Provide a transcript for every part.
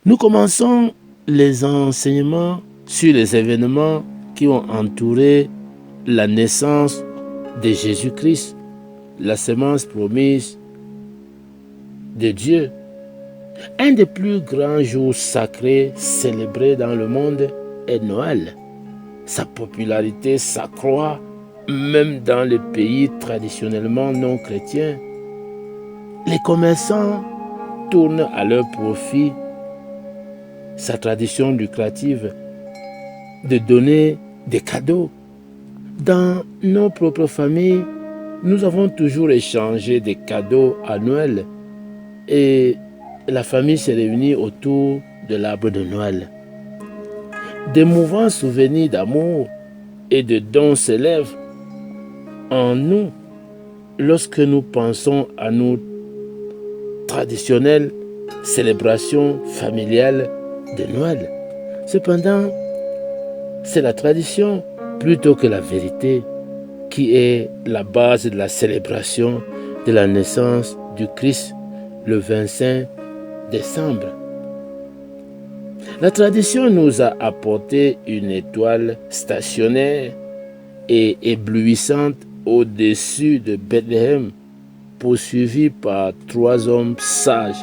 Nous commençons les enseignements sur les événements qui ont entouré la naissance de Jésus-Christ, la semence promise de Dieu. Un des plus grands jours sacrés célébrés dans le monde est Noël. Sa popularité s'accroît même dans les pays traditionnellement non chrétiens. Les commerçants tournent à leur profit sa tradition lucrative de donner des cadeaux. Dans nos propres familles, nous avons toujours échangé des cadeaux à Noël et la famille s'est réunie autour de l'arbre de Noël. D'émouvants souvenirs d'amour et de dons s'élèvent en nous lorsque nous pensons à nos traditionnelles célébrations familiales de Noël. Cependant, c'est la tradition plutôt que la vérité qui est la base de la célébration de la naissance du Christ le 25 décembre. La tradition nous a apporté une étoile stationnaire et éblouissante au-dessus de Bethléem, poursuivie par 3 hommes sages,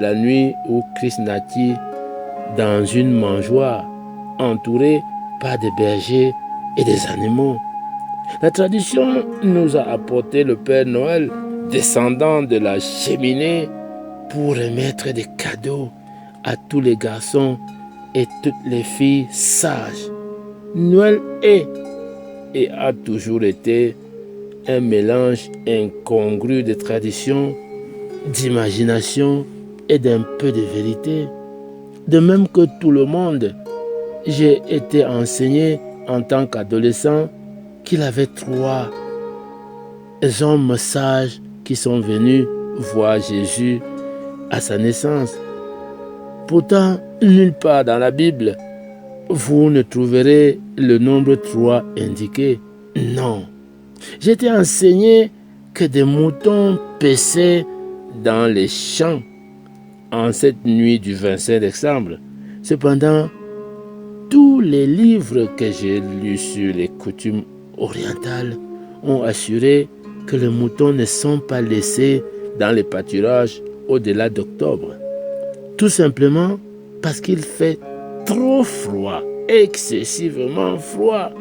la nuit où Christ naquit dans une mangeoire, entouré par des bergers et des animaux. La tradition nous a apporté le Père Noël descendant de la cheminée pour remettre des cadeaux à tous les garçons et toutes les filles sages. Noël est et a toujours été un mélange incongru de tradition, d'imagination et d'un peu de vérité. De même que tout le monde, j'ai été enseigné en tant qu'adolescent qu'il avait 3 hommes sages qui sont venus voir Jésus à sa naissance. Pourtant, nulle part dans la Bible, vous ne trouverez le nombre 3 indiqué. Non. J'ai été enseigné que des moutons paissaient dans les champs en cette nuit du 25 décembre. Cependant, tous les livres que j'ai lus sur les coutumes orientales ont assuré que les moutons ne sont pas laissés dans les pâturages au-delà d'octobre. Tout simplement parce qu'il fait trop froid, excessivement froid.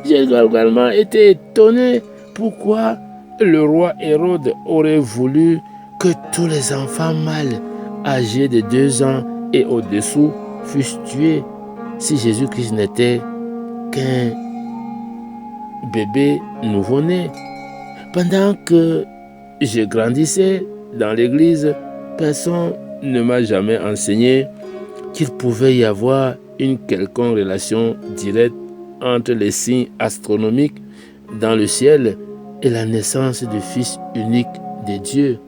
J'ai également été étonné pourquoi le roi Hérode aurait voulu que tous les enfants mâles âgés de 2 ans et au-dessous fussent tués si Jésus-Christ n'était qu'un bébé nouveau-né. Pendant que je grandissais dans l'église, personne ne m'a jamais enseigné qu'il pouvait y avoir une quelconque relation directe entre les signes astronomiques dans le ciel et la naissance du Fils unique de Dieu.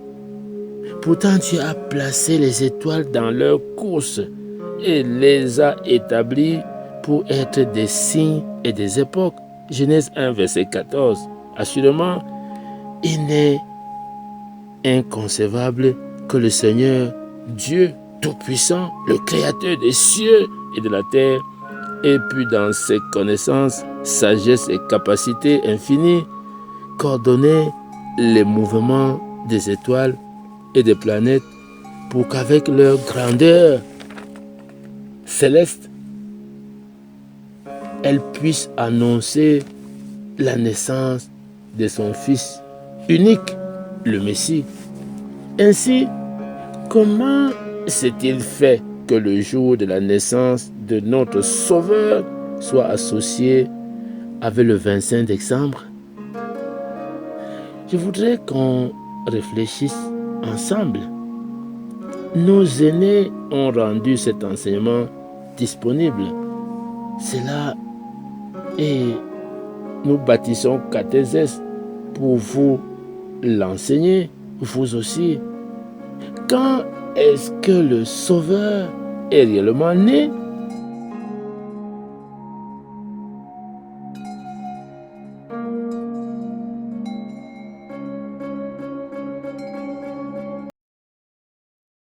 Pourtant, Dieu a placé les étoiles dans leur course et les a établies pour être des signes et des époques. Genèse 1, verset 14. Assurément, il n'est inconcevable que le Seigneur, Dieu Tout-Puissant, le Créateur des cieux et de la terre, ait pu dans ses connaissances, sagesse et capacités infinies, coordonner les mouvements des étoiles et des planètes pour qu'avec leur grandeur céleste, elles puissent annoncer la naissance de son Fils unique, le Messie. Ainsi, comment s'est-il fait que le jour de la naissance de notre Sauveur soit associé avec le 25 décembre? Je voudrais qu'on réfléchisse ensemble. Nos aînés ont rendu cet enseignement disponible. C'est là et nous bâtissons catéchèse pour vous l'enseigner, vous aussi. Quand est-ce que le Sauveur est réellement né?